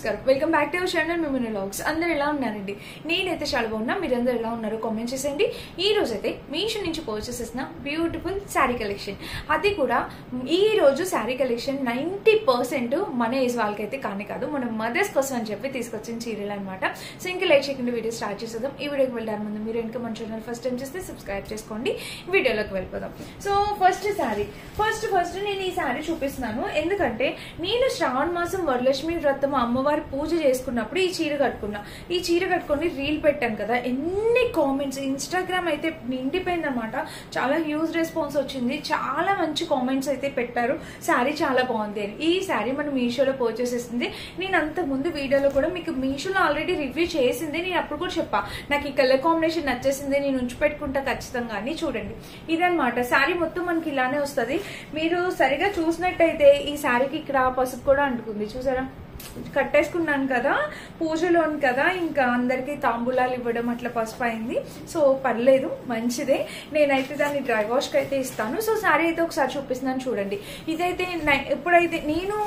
నమస్కారం welcome back to our channel Miman vlogs. అందరూ ఎలా ఉన్నారండి? నేనైతే చాలా బాగున్నా. మీరందరూ ఎలా ఉన్నారు కామెంట్ చేసేయండి. ఈ రోజు అయితే మీషో నుంచి పర్చేస్ చేసిన బ్యూటిఫుల్ శారీ కలెక్షన్, అది కూడా ఈ రోజు శారీ కలెక్షన్ 90% మన ఏజ్ వాళ్ళకైతే కానీ కాదు, మన మదర్స్ కోసం అని చెప్పి తీసుకొచ్చిన చీరలు అనమాట. సో ఇంకా లేట్ చేయకుండా వీడియో స్టార్ట్ చేసేద్దాం. ఈ వీడియోకి వెళ్ళడానికి ముందు మీరు ఇంకా మన ఛానల్ ఫస్ట్ టైం చేస్తే సబ్స్క్రైబ్ చేసుకోండి. వీడియోలోకి వెళ్ళిపోదాం. సో ఫస్ట్ శారీ ఫస్ట్ నేను ఈ శారీ చూపిస్తున్నాను. ఎందుకంటే నేను శ్రావణ మాసం వరలక్ష్మి వ్రతం అమ్మవారి పూజ చేసుకున్నప్పుడు ఈ చీర కట్టుకొని రీల్ పెట్టాను కదా, ఎన్ని కామెంట్స్ ఇన్స్టాగ్రామ్ అయితే నిండిపోయింది అనమాట. చాలా హ్యూజ్ రెస్పాన్స్ వచ్చింది, చాలా మంచి కామెంట్స్ అయితే పెట్టారు. శారీ చాలా బాగుంది అని. ఈ శారీ మనం మీషోలో పర్చేస్ చేసింది. నేను అంతకు ముందు వీడియోలో కూడా మీకు మీషోలో ఆల్రెడీ రివ్యూ చేసింది. నేను అప్పుడు కూడా చెప్పా, నాకు ఈ కలర్ కాంబినేషన్ నచ్చేసింది, నేను ఉంచి పెట్టుకుంటా ఖచ్చితంగా అని. చూడండి ఇదనమాట శారీ మొత్తం మనకి ఇలానే వస్తుంది. మీరు సరిగా చూసినట్టయితే ఈ శారీకి ఇక్కడ పసుపు కూడా అంటుకుంది, చూసారా? కట్టేసుకున్నాను కదా పూజలోని కదా, ఇంకా అందరికి తాంబూలాలు ఇవ్వడం అట్లా పసుపు అయింది. సో పర్లేదు, మంచిదే. నేనైతే దాన్ని డ్రై వాష్ కి అయితే ఇస్తాను. సో శారీ అయితే ఒకసారి చూపిస్తున్నాను చూడండి. ఇదైతే ఎప్పుడైతే నేను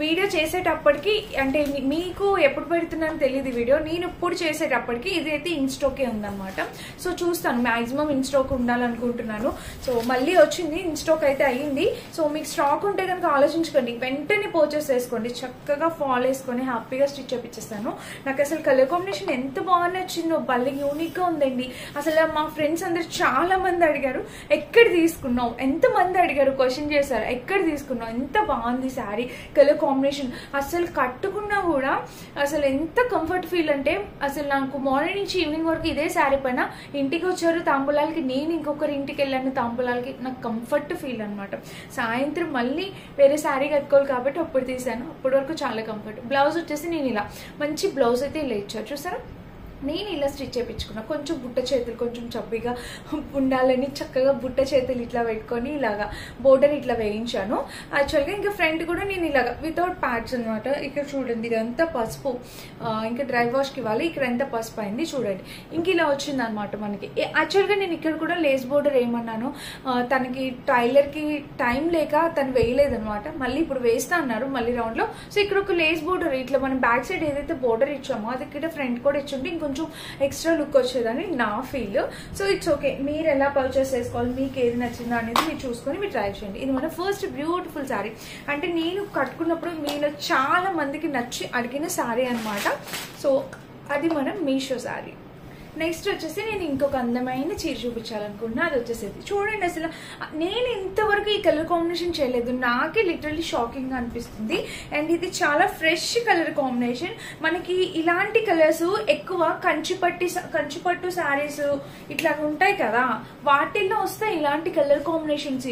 వీడియో చేసేటప్పటికి, అంటే మీకు ఎప్పుడు పెడుతున్నాను తెలియదు వీడియో, నేను ఇప్పుడు చేసేటప్పటికి ఇదైతే ఇన్ స్టాకే ఉందన్నమాట. సో చూస్తాను, మాక్సిమం ఇన్ స్టాక్ ఉండాలనుకుంటున్నాను. సో మళ్ళీ వచ్చింది, ఇన్ స్టాక్ అయితే అయ్యింది. సో మీకు స్టాక్ ఉంటే కనుక ఆలోచించుకోండి, వెంటనే పర్చేస్ చేసుకోండి. చక్కగా ఫాల్ వేసుకొని హ్యాపీగా స్టిచ్ చేపించేస్తాను. నాకు అసలు కలర్ కాంబినేషన్ ఎంత బాగా నచ్చిందో, భలే యూనిక్ గా ఉందండి. అసలు మా ఫ్రెండ్స్ అందరు చాలా మంది అడిగారు, ఎక్కడ తీసుకున్నావు, ఎంత మంది అడిగారు, క్వశ్చన్ చేశారు, ఎక్కడ తీసుకున్నావు, ఎంత బాగుంది శారీ కలర్ కాంబినేషన్. అసలు కట్టుకున్నా కూడా అసలు ఎంత కంఫర్ట్ ఫీల్ అంటే, అసలు నాకు మార్నింగ్ నుంచి ఈవినింగ్ వరకు ఇదే శారీ పైన, ఇంటికి వచ్చారు తాంబూలాలకి, నేను ఇంకొకరి ఇంటికి వెళ్ళాను తాంబూలాలకి, నాకు కంఫర్ట్ ఫీల్ అనమాట. సాయంత్రం మళ్ళీ వేరే శారీ కట్టుకోవాలి కాబట్టి అప్పుడు తీసాను, అప్పటి వరకు చాలా కంఫర్ట్. బ్లౌజ్ వచ్చేసి నేను ఇలా మంచి బ్లౌజ్ అయితే ఇలా ఇచ్చారు, చూసారా? నేను ఇలా స్టిచ్ చేయించుకున్నా. కొంచెం బుట్ట చేతులు కొంచెం చబ్బిగా ఉండాలని చక్కగా బుట్ట చేతులు ఇట్లా పెట్టుకొని ఇలాగా బోర్డర్ ఇట్లా వేయించాను. యాక్చువల్గా ఇంకా ఫ్రంట్ కూడా నేను ఇలాగా వితౌట్ ప్యాడ్స్ అనమాట. ఇక్కడ చూడండి, ఇదంతా పసుపు, ఇంకా డ్రై వాష్కి ఇవ్వాలి. ఇక్కడ ఎంత పసుపు అయింది చూడండి. ఇంక ఇలా వచ్చింది అనమాట మనకి. యాక్చువల్గా నేను ఇక్కడ కూడా లేస్ బోర్డర్ ఏమన్నాను, తనకి టైలర్కి టైం లేక తను వేయలేదనమాట. మళ్ళీ ఇప్పుడు వేస్తా అన్నారు మళ్ళీ రౌండ్లో. సో ఇక్కడ ఒక లేస్ బోర్డర్ ఇట్లా మనం బ్యాక్ సైడ్ ఏదైతే బోర్డర్ ఇచ్చామో అది ఇక్కడ ఫ్రంట్ కూడా ఇచ్చుంటే ఇంకొంచెం ఎక్స్ట్రా లుక్ వచ్చేదని నా ఫీల్. సో ఇట్స్ ఓకే, మీరు ఎలా పర్చేస్ చేసుకోవాలి, మీకు ఏది నచ్చిందో అనేది మీరు చూసుకొని మీరు ట్రై చేయండి. ఇది మన ఫస్ట్ బ్యూటిఫుల్ శారీ. అంటే నేను కట్టుకున్నప్పుడు మీలో చాలా మందికి నచ్చి అడిగిన శారీ అనమాట. సో అది మనం మీషో శారీ. నెక్స్ట్ వచ్చేసి నేను ఇంకొక అందమైన చీర చూపించాలనుకున్నా, అది వచ్చేసేది చూడండి. అసలు నేను ఇంతవరకు ఈ కలర్ కాంబినేషన్ చేయలేదు, నాకే లిటరల్లీ షాకింగ్ గా అనిపిస్తుంది. అండ్ ఇది చాలా ఫ్రెష్ కలర్ కాంబినేషన్. మనకి ఇలాంటి కలర్స్ ఎక్కువ కంచిపట్టు శారీస్ ఇట్లా ఉంటాయి కదా, వాటిల్లో వస్తాయి ఇలాంటి కలర్ కాంబినేషన్స్.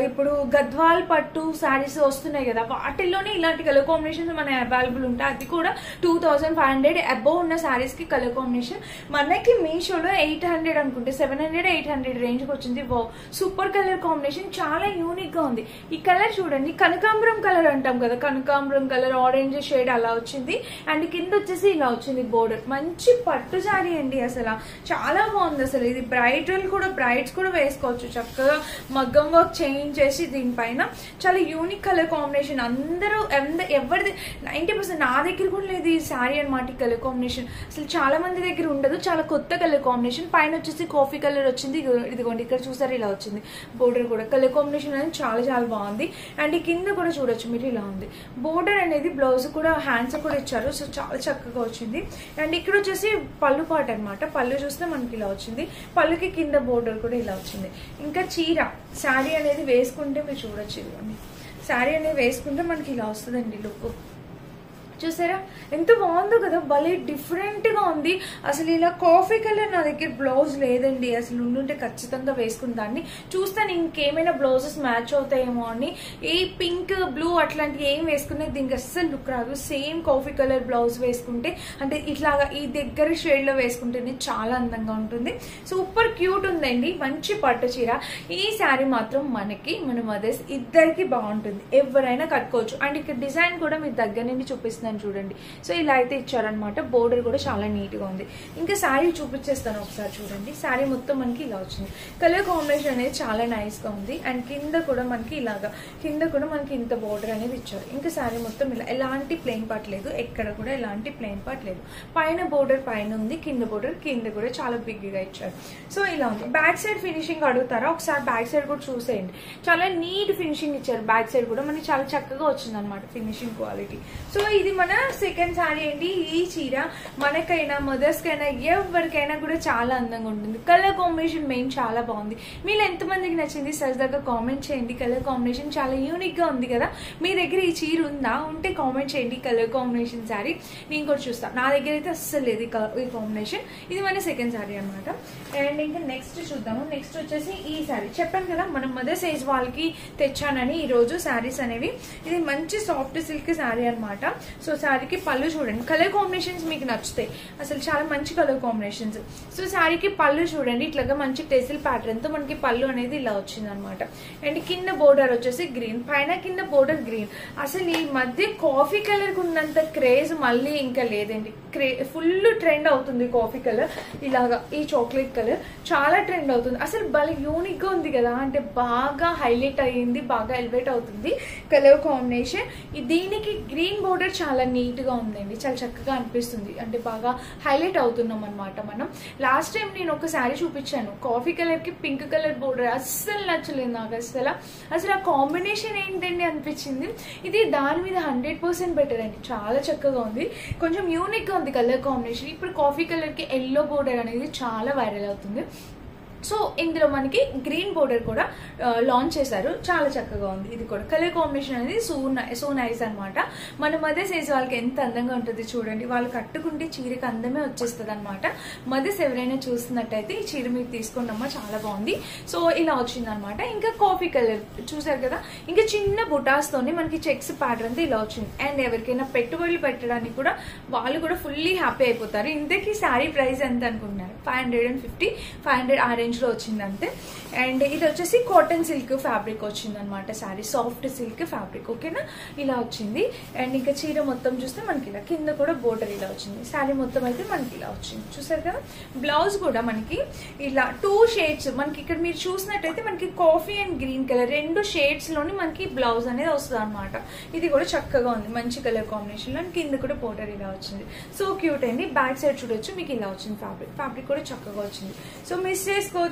ఇప్పుడు గద్వాల్ పట్టు శారీస్ వస్తున్నాయి కదా, వాటిల్లోనే ఇలాంటి కలర్ కాంబినేషన్స్ మన అవైలబుల్ ఉంటాయి. అది కూడా 2500 అబోవ్ ఉన్న శారీస్ కి కలర్ కాంబినేషన్ మనకి మీషోలో 800 అనుకుంటే 700-800 రేంజ్ కి వచ్చింది. సూపర్ కలర్ కాంబినేషన్, చాలా యూనిక్ గా ఉంది. ఈ కలర్ చూడండి, కనకాంబరం కలర్ అంటాం కదా, కనకాంబరం కలర్ ఆరెంజ్ షేడ్ అలా వచ్చింది. అండ్ కింద వచ్చేసి ఇలా వచ్చింది బోర్డర్. మంచి పట్టు శారీ అండి, అసలు చాలా బాగుంది. అసలు ఇది బ్రైడ్స్ కూడా వేసుకోవచ్చు. చక్కగా మగ్గం వర్క్ చేయించేసి దీనిపైన చాలా యూనిక్ కలర్ కాంబినేషన్. అందరూ ఎవరిది 90% నా దగ్గర కూడా లేదు ఈ శారీ అనమాట. ఈ కలర్ కాంబినేషన్ అసలు చాలా మంది దగ్గర ఉండదు, చాలా కొత్త కలర్ కాంబినేషన్. పైన వచ్చేసి కాఫీ కలర్ వచ్చింది, ఇదిగోండి ఇక్కడ చూసారు ఇలా వచ్చింది బోర్డర్ కూడా. కలర్ కాంబినేషన్ అనేది చాలా చాలా బాగుంది. అండ్ ఈ కింద కూడా చూడొచ్చు మీరు, ఇలా ఉంది బోర్డర్ అనేది. బ్లౌజ్ కూడా హ్యాండ్స్ కూడా ఇచ్చారు, సో చాలా చక్కగా వచ్చింది. అండ్ ఇక్కడ వచ్చేసి పళ్ళు పాట అనమాట. పళ్ళు చూస్తే మనకి ఇలా వచ్చింది, పళ్ళుకి కింద బోర్డర్ కూడా ఇలా వచ్చింది. ఇంకా చీర శారీ అనేది వేసుకుంటే మీరు చూడొచ్చు, ఇదిగోండి శారీ అనేది వేసుకుంటే మనకి ఇలా వస్తుందండి లుక్. చూసారా ఎంత బాగుందో కదా, భలే డిఫరెంట్ గా ఉంది. అసలు ఇలా కాఫీ కలర్ నా దగ్గర బ్లౌజ్ లేదండి, అసలు ఉండుంటే ఖచ్చితంగా వేసుకున్న దాన్ని. చూస్తాను ఇంకేమైనా బ్లౌజెస్ మ్యాచ్ అవుతాయేమో అని. ఈ పింక్ బ్లూ అట్లాంటివి ఏం వేసుకునే దీనికి అస్సలు లుక్ రాదు. సేమ్ కాఫీ కలర్ బ్లౌజ్ వేసుకుంటే, అంటే ఇట్లాగా ఈ దగ్గర షేడ్ లో వేసుకుంటేనే చాలా అందంగా ఉంటుంది. సూపర్ క్యూట్ ఉందండి, మంచి పట్టు చీర. ఈ శారీ మాత్రం మన మదర్స్ ఇద్దరికి బాగుంటుంది, ఎవరైనా కట్టుకోవచ్చు. అండ్ ఇక్కడ డిజైన్ కూడా మీరు దగ్గర నుండి చూపిస్తున్నాను చూపిస్తున్నాను చూడండి. సో ఇలా అయితే ఇచ్చారనమాట. బోర్డర్ కూడా చాలా నీట్ గా ఉంది. ఇంకా శారీ చూపించేస్తాను ఒకసారి చూడండి. శారీ మొత్తం మనకి ఇలా వచ్చింది. కలర్ కాంబినేషన్ అనేది చాలా నైస్ గా ఉంది. అండ్ కింద కూడా మనకి ఇలాగా కింద కూడా మనకి ఇంత బోర్డర్ అనేది ఇచ్చారు. ఇంకా శారీ మొత్తం ఇలా ఎలాంటి ప్లెయిన్ పార్ట్ లేదు, ఎక్కడ కూడా ఎలాంటి ప్లెయిన్ పార్ట్ లేదు. పైన బోర్డర్ పైన ఉంది, కింద బోర్డర్ కింద కూడా చాలా బిగ్ గా ఇచ్చారు. సో ఇలా ఉంది. బ్యాక్ సైడ్ ఫినిషింగ్ అడుగుతారా, ఒకసారి బ్యాక్ సైడ్ కూడా చూసేయండి. చాలా నీట్ ఫినిషింగ్ ఇచ్చారు. బ్యాక్ సైడ్ కూడా మనకి చాలా చక్కగా వచ్చింది అనమాట ఫినిషింగ్ క్వాలిటీ. సో ఇది మన సెకండ్ శారీ అండి. ఈ చీర మనకైనా మదర్స్ కైనా ఎవరికైనా కూడా చాలా అందంగా ఉంటుంది. కలర్ కాంబినేషన్ మెయిన్ చాలా బాగుంది. మీరు ఎంతమందికి నచ్చింది సరదాగా కామెంట్ చేయండి. కలర్ కాంబినేషన్ చాలా యూనిక్ గా ఉంది కదా. మీ దగ్గర ఈ చీర ఉందా, ఉంటే కామెంట్ చేయండి. కలర్ కాంబినేషన్ శారీ నేను కూడా చూస్తాను. నా దగ్గర అయితే అస్సలు లేదు ఈ కాంబినేషన్. ఇది మన సెకండ్ శారీ అనమాట. అండ్ ఇంకా నెక్స్ట్ చూద్దాము. నెక్స్ట్ వచ్చేసి ఈ శారీ చెప్పాను కదా మనం మదర్ సైజ్ వాళ్ళకి తెచ్చానని ఈ రోజు శారీస్ అనేవి. ఇది మంచి సాఫ్ట్ సిల్క్ శారీ అనమాట. సో శారీకి పళ్ళు చూడండి. కలర్ కాంబినేషన్స్ మీకు నచ్చుతాయి, అసలు చాలా మంచి కలర్ కాంబినేషన్స్. సో శారీకి పళ్ళు చూడండి, ఇట్లాగా మంచి టెసిల్ ప్యాటర్న్ తో మనకి పళ్ళు అనేది ఇలా వచ్చింది అనమాట. అండ్ కింద బోర్డర్ వచ్చేసి గ్రీన్, పైన కింద బోర్డర్ గ్రీన్. అసలు ఈ మధ్య కాఫీ కలర్ కు ఉన్నంత క్రేజ్ మళ్ళీ ఇంకా లేదండి. ఫుల్ ట్రెండ్ అవుతుంది కాఫీ కలర్. ఇలాగా ఈ చాక్లెట్ కలర్ చాలా ట్రెండ్ అవుతుంది. అసలు భలే యూనిక్ గా ఉంది కదా, అంటే బాగా హైలైట్ అయ్యింది, బాగా ఎలివేట్ అవుతుంది కలర్ కాంబినేషన్. దీనికి గ్రీన్ బోర్డర్ చాలా నీట్ గా ఉందండి, చాలా చక్కగా అనిపిస్తుంది. అంటే బాగా హైలైట్ అవుతున్నాం అనమాట మనం. లాస్ట్ టైం నేను ఒక శారీ చూపించాను కాఫీ కలర్ కి పింక్ కలర్ బోర్డర్, అస్సలు నచ్చలేదు నాకు. అసలు ఆ కాంబినేషన్ ఏంటండి అనిపించింది. ఇది దాని మీద 100% బెటర్ అండి, చాలా చక్కగా ఉంది. కొంచెం యూనిక్ గా ఉంది కలర్ కాంబినేషన్. ఇప్పుడు కాఫీ కలర్ కి ఎల్లో బోర్డర్ అనేది చాలా వైరల్ అవుతుంది. సో ఇందులో మనకి గ్రీన్ బోర్డర్ కూడా లాంచ్ చేశారు, చాలా చక్కగా ఉంది. ఇది కూడా కలర్ కాంబినేషన్ అనేది సో నైస్ అనమాట. మన మదర్స్ ఏజ్ వాళ్ళకి ఎంత అందంగా ఉంటుంది చూడండి. వాళ్ళు కట్టుకుంటే చీరకి అందమే వచ్చేస్తుంది అనమాట. మదర్స్ ఎవరైనా చూస్తున్నట్టయితే ఈ చీర మీరు తీసుకోండమ్మా, చాలా బాగుంది. సో ఇలా వచ్చింది అనమాట. ఇంకా కాఫీ కలర్ చూసారు కదా, ఇంకా చిన్న బుటాస్ తోని మనకి చెక్స్ ప్యాటర్న్ ఇలా వచ్చింది. అండ్ ఎవరికైనా పెట్టుబడులు పెట్టడానికి కూడా వాళ్ళు కూడా ఫుల్లీ హ్యాపీ అయిపోతారు. ఇంతకీ శారీ ప్రైస్ ఎంత అనుకుంటున్నారు? 550, 500 ఆ రేంజ్ లో వచ్చింది అంతే. అండ్ ఇది వచ్చేసి కాటన్ సిల్క్ ఫ్యాబ్రిక్ వచ్చింది అనమాట. శారీ సాఫ్ట్ సిల్క్ ఫ్యాబ్రిక్, ఓకేనా. ఇలా వచ్చింది. అండ్ ఇంకా చీర మొత్తం చూస్తే మనకి ఇలా కింద కూడా బోర్డర్ ఇలా వచ్చింది. శారీ మొత్తం అయితే మనకి ఇలా వచ్చింది, చూసారు కదా. బ్లౌజ్ కూడా మనకి ఇలా 2 షేడ్స్ మనకి ఇక్కడ మీరు చూసినట్టయితే మనకి coffee and green colour 2 shades లోని మనకి బ్లౌజ్ అనేది వస్తుంది అనమాట. ఇది కూడా చక్కగా ఉంది, మంచి కలర్ కాంబినేషన్ లో. కింద కూడా బోర్డర్ ఇలా వచ్చింది. సో క్యూట్ అండి. బ్యాక్ సైడ్ చూడొచ్చు, మీకు ఇలా వచ్చింది ఫ్యాబ్రిక్ కూడా చక్కగా వచ్చింది. సో మిస్ చేసుకోవద్దు.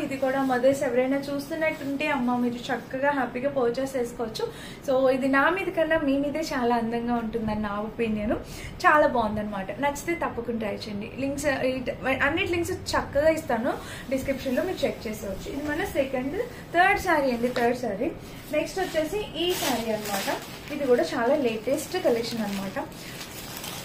ఇది కూడా మదర్స్ ఎవరైనా చూస్తున్నట్టుంటే అమ్మ మీరు చక్కగా హ్యాపీగా పర్చేస్ చేసుకోవచ్చు. సో ఇది నా మీద కన్నా మీ మీదే చాలా అందంగా ఉంటుందని నా ఒపీనియన్. చాలా బాగుందనమాట. నచ్చితే తప్పకుండా ట్రై చేయండి. లింక్స్ అన్నిటి లింక్స్ చక్కగా ఇస్తాను డిస్క్రిప్షన్ లో, మీరు చెక్ చేసేవచ్చు. ఇది మన థర్డ్ శారీ అండి. థర్డ్ శారీ. నెక్స్ట్ వచ్చేసి ఈ శారీ అనమాట. ఇది కూడా చాలా లేటెస్ట్ కలెక్షన్ అనమాట.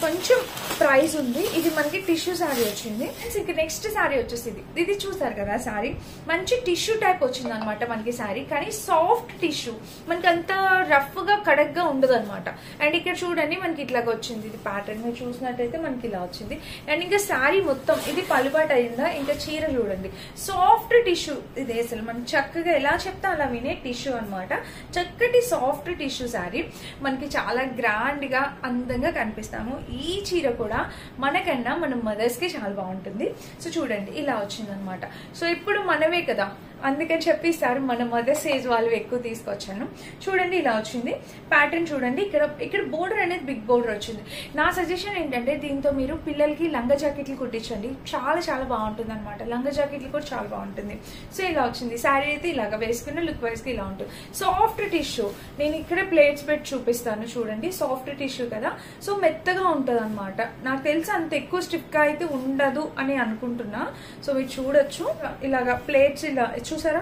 కొంచెం ప్రైస్ ఉంది. ఇది మనకి టిష్యూ శారీ వచ్చింది. ఇంకా నెక్స్ట్ శారీ వచ్చేసి ఇది చూసారు కదా శారీ. మంచి టిష్యూ టైప్ వచ్చింది అనమాట మనకి శారీ, కానీ సాఫ్ట్ టిష్యూ, మనకి అంత రఫ్ గా కడక్ గా ఉండదు అనమాట. అండ్ ఇక్కడ చూడండి మనకి ఇట్లాగా వచ్చింది. ఇది ప్యాటర్న్ మీరు చూసినట్టయితే మనకి ఇలా వచ్చింది. అండ్ ఇంకా శారీ మొత్తం ఇది పలుబాటు అయిందా. ఇంకా చీర చూడండి, సాఫ్ట్ టిష్యూ. ఇది అసలు మనం చక్కగా ఎలా చెప్తా అలా వినే టిష్యూ అనమాట. చక్కటి సాఫ్ట్ టిష్యూ శారీ. మనకి చాలా గ్రాండ్ గా అందంగా కనిపిస్తాము. ఈ చీర కూడా మనకన్నా మన మదర్స్ కి చాలా బాగుంటుంది. సో చూడండి ఇలా వచ్చింది అనమాట. సో ఇప్పుడు మనమే కదా, అందుకని చెప్పిస్తారు మన మదర్స్ ఏజ్ వాళ్ళు ఎక్కువ తీసుకొచ్చాను. చూడండి ఇలా వచ్చింది ప్యాటర్న్. చూడండి ఇక్కడ బోర్డర్ అనేది బిగ్ బోర్డర్ వచ్చింది. నా సజెషన్ ఏంటంటే దీంతో మీరు పిల్లలకి లంగా జాకెట్లు కుట్టించండి, చాలా చాలా బాగుంటుంది అనమాట. లంగా జాకెట్లు కూడా చాలా బాగుంటుంది. సో ఇలా వచ్చింది శారీ అయితే ఇలాగా వేసుకున్న లుక్ వైజ్ కి ఇలా ఉంటుంది. సాఫ్ట్ టిష్యూ, నేను ఇక్కడ ప్లేట్స్ పెట్టి చూపిస్తాను చూడండి. సాఫ్ట్ టిష్యూ కదా, సో మెత్తగా ఉంటుంది అనమాట. నాకు తెలిసి అంత ఎక్కువ స్టిఫ్ గా అయితే ఉండదు అని అనుకుంటున్నా. సో మీరు చూడొచ్చు ఇలాగా ప్లేట్స్ ఇలా చూసారా,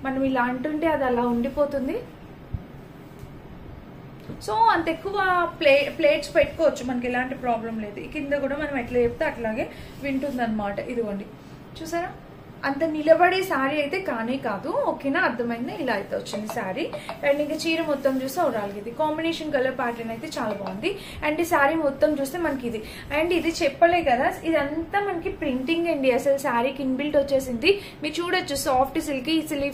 మనం ఇలా అంటుంటే అది అలా ఉండిపోతుంది. సో అంత ఎక్కువ ప్లేట్స్ పెట్టుకోవచ్చు, మనకి ఎలాంటి ప్రాబ్లం లేదు. కింద కూడా మనం ఎట్లా చెప్తే అట్లాగే వింటుంది అనమాట. ఇదిగోండి చూసారా, అంత నిలబడే శారీ అయితే కానే కాదు. ఓకేనా, అర్థమైందా? ఇలా అయితే వచ్చింది శారీ. అండ్ ఇంకా చీర మొత్తం చూస్తే ఓవరాల్ ఇది కాంబినేషన్ కలర్ ప్యాటర్న్ అయితే చాలా బాగుంది. అండ్ ఈ శారీ మొత్తం చూస్తే మనకి ఇది, అండ్ ఇది చెప్పలే కదా, ఇదంతా మనకి ప్రింటింగ్ అండి. అసలు శారీకి ఇన్బిల్ట్ వచ్చేసింది. మీరు చూడొచ్చు సాఫ్ట్ సిల్క్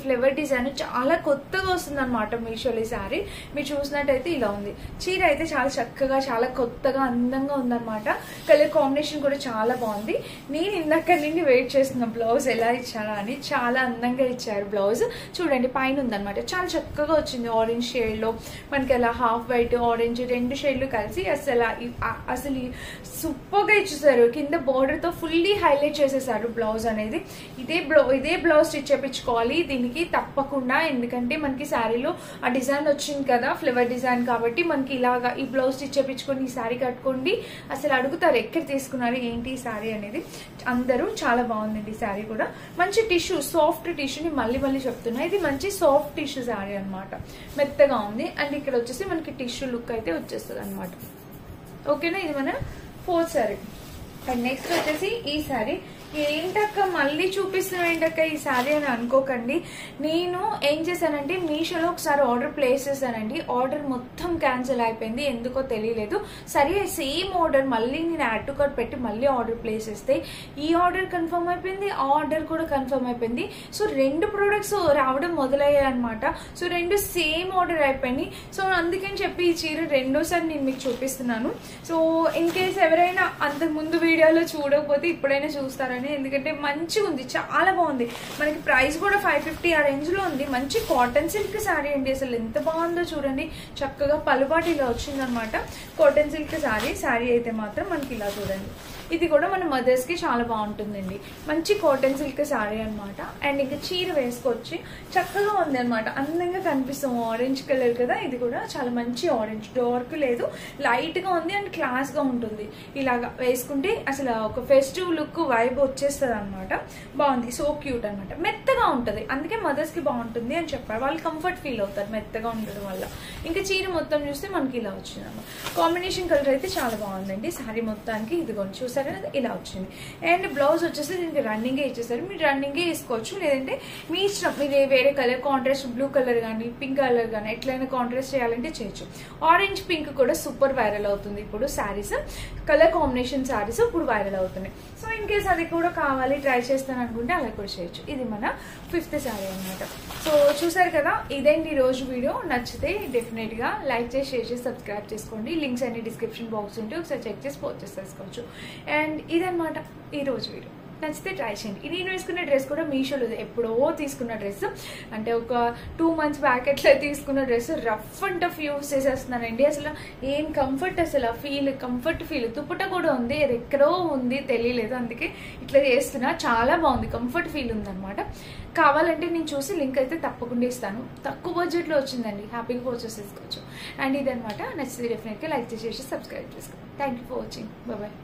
ఫ్లవర్ డిజైన్ చాలా కొత్తగా వస్తుంది అనమాట మీషోలో. ఈ శారీ మీరు చూసినట్టయితే ఇలా ఉంది. చీర అయితే చాలా చక్కగా చాలా కొత్తగా అందంగా ఉందన్నమాట. కలర్ కాంబినేషన్ కూడా చాలా బాగుంది. నేను ఇందాక నుండి వెయిట్ చేస్తున్న బ్లౌజ్ ఎలా ఇచ్చారా అని. చాలా అందంగా ఇచ్చారు బ్లౌజ్. చూడండి పైన ఉందన్నమాట, చాలా చక్కగా వచ్చింది. ఆరెంజ్ షేడ్ లో మనకి అలా హాఫ్ వైట్ ఆరెంజ్ రెండు షేడ్లు కలిసి అసలు సూపర్ గా ఇచ్చేసారు. కింద బోర్డర్ తో ఫుల్లీ హైలైట్ చేసేసారు బ్లౌజ్ అనేది. ఇదే బ్లౌజ్ స్టిచ్ చేయించుకోవాలి దీనికి తప్పకుండా, ఎందుకంటే మనకి శారీలో ఆ డిజైన్ వచ్చింది కదా ఫ్లవర్ డిజైన్, కాబట్టి మనకి ఇలాగా ఈ బ్లౌజ్ స్టిచ్ చేయించుకొని ఈ శారీ కట్టుకోండి. అసలు అడుగుతారు ఎక్కడ తీసుకున్నారు ఏంటి ఈ శారీ అనేది అందరూ. చాలా బాగుందండి ఈ శారీ కూడా. మంచి టిష్యూ సాఫ్ట్ టిష్యూని మళ్ళీ చెప్తున్నా, ఇది మంచి సాఫ్ట్ టిష్యూ శారీ అనమాట. మెత్తగా ఉంది. అండ్ ఇక్కడ వచ్చేసి మనకి టిష్యూ లుక్ అయితే వచ్చేస్తుంది అనమాట. ఓకేనా, ఇది మన 4th శారీ. అండ్ నెక్స్ట్ వచ్చేసి ఈ శారీ. ఏంటక్క మళ్ళీ చూపిస్తున్నావు ఏంటక్క ఈ శారీ అని అనుకోకండి. నేను ఏం చేశానంటే మీషోలో ఒకసారి ఆర్డర్ ప్లేస్ చేశానండి. ఆర్డర్ మొత్తం క్యాన్సిల్ అయిపోయింది, ఎందుకో తెలియలేదు. సరే సేమ్ ఆర్డర్ మళ్ళీ నేను యాడ్ టు కార్ట్ పెట్టి మళ్ళీ ఆర్డర్ ప్లేస్ చేస్తే ఈ ఆర్డర్ కన్ఫర్మ్ అయిపోయింది, ఆ ఆర్డర్ కూడా కన్ఫర్మ్ అయిపోయింది. సో 2 ప్రొడక్ట్స్ రావడం మొదలయ్యాయి అనమాట. సో 2 సేమ్ ఆర్డర్ అయిపోయినాయి. సో అందుకని చెప్పి ఈ చీర రెండోసారి నేను మీకు చూపిస్తున్నాను. సో ఇన్ కేస్ ఎవరైనా అంతకు ముందు వీడియోలో చూడకపోతే ఇప్పుడైనా చూస్తారని, ఎందుకంటే మంచిగా ఉంది, చాలా బాగుంది. మనకి ప్రైస్ కూడా 550 ఆ రేంజ్ లో ఉంది. మంచి కాటన్ సిల్క్ శారీ అండి. అసలు ఎంత బాగుందో చూడండి. చక్కగా పలుబాటు ఇలా వచ్చింది అనమాట. కాటన్ సిల్క్ శారీ అయితే మాత్రం మనకి ఇలా చూడండి. ఇది కూడా మన మదర్స్ కి చాలా బాగుంటుందండి. మంచి కాటన్ సిల్క్ శారీ అనమాట. అండ్ ఇంకా చీర వేసుకోవచ్చు, చక్కగా ఉంది అనమాట. అందంగా కనిపిస్తాం. ఆరెంజ్ కలర్ కదా, ఇది కూడా చాలా మంచి ఆరెంజ్, డార్క్ లేదు, లైట్ గా ఉంది అండ్ క్లాస్ గా ఉంటుంది. ఇలాగా వేసుకుంటే అసలు ఒక ఫెస్టివ్ లుక్ వైబ్ వచ్చేస్తుంది అనమాట. బాగుంది, సో క్యూట్ అనమాట. మెత్తగా ఉంటుంది, అందుకే మదర్స్ కి బాగుంటుంది అని చెప్పారు. వాళ్ళు కంఫర్ట్ ఫీల్ అవుతారు మెత్తగా ఉండడం వల్ల. ఇంకా చీర మొత్తం చూస్తే మనకి ఇలా వచ్చింది అనమాట. కాంబినేషన్ కలర్ అయితే చాలా బాగుందండి శారీ మొత్తానికి. ఇదిగోండి చూసారా ఇలా వచ్చింది. అండ్ బ్లౌజ్ వచ్చేసి దీనికి రన్నింగే ఇచ్చేసారు. మీరు రన్నింగే వేసుకోవచ్చు, లేదంటే మీ ఇష్టం. మీరు వేరే కలర్ కాంట్రాస్ట్ బ్లూ కలర్ కానీ పింక్ కలర్ కానీ ఎట్లయినా కాంట్రాస్ట్ చేయాలంటే చేయొచ్చు. ఆరెంజ్ పింక్ కూడా సూపర్ వైరల్ అవుతుంది ఇప్పుడు శారీస్. కలర్ కాంబినేషన్ శారీస్ ఇప్పుడు వైరల్ అవుతున్నాయి. సో ఇన్ కేస్ అది కూడా కావాలి ట్రై చేస్తాను అనుకుంటే అలా కూడా చేయొచ్చు. ఇది మన 5th శారీ అనమాట. సో చూసారు కదా, ఇదేంటి ఈ రోజు వీడియో. నచ్చితే డెఫినెట్ గా లైక్ చేసి షేర్ చేసి సబ్స్క్రైబ్ చేసుకోండి. లింక్స్ అన్ని డిస్క్రిప్షన్ బాక్స్ ఉంటే ఒకసారి చెక్ చేసి పర్చేస్ చేసుకోవచ్చు. అండ్ ఇదనమాట ఈ రోజు వీడియో. నచ్చితే ట్రై చేయండి. నేను వేసుకున్న డ్రెస్ కూడా మీషోలో ఎప్పుడో తీసుకున్న డ్రెస్, అంటే ఒక 2 months బ్యాక్ ఎట్లా తీసుకున్న dress rough and tough use చేసేస్తున్నానండి. అసలు ఏం కంఫర్ట్, అసలు కంఫర్ట్ ఫీల్. దుప్పట కూడా ఉంది, అది ఎక్కడో ఉంది తెలియలేదు, అందుకే ఇట్లా చేస్తున్నా. చాలా బాగుంది, కంఫర్ట్ ఫీల్ ఉందన్నమాట. కావాలంటే నేను చూసి లింక్ అయితే తప్పకుండా ఇస్తాను. తక్కువ బడ్జెట్లో వచ్చిందండి, హ్యాపీగా పర్చేస్ చేసుకోవచ్చు. అండ్ ఇదనమాట. నచ్చితే డెఫినెట్గా లైక్ చేసి సబ్స్క్రైబ్ చేసుకోండి. Thank you for watching. Bye.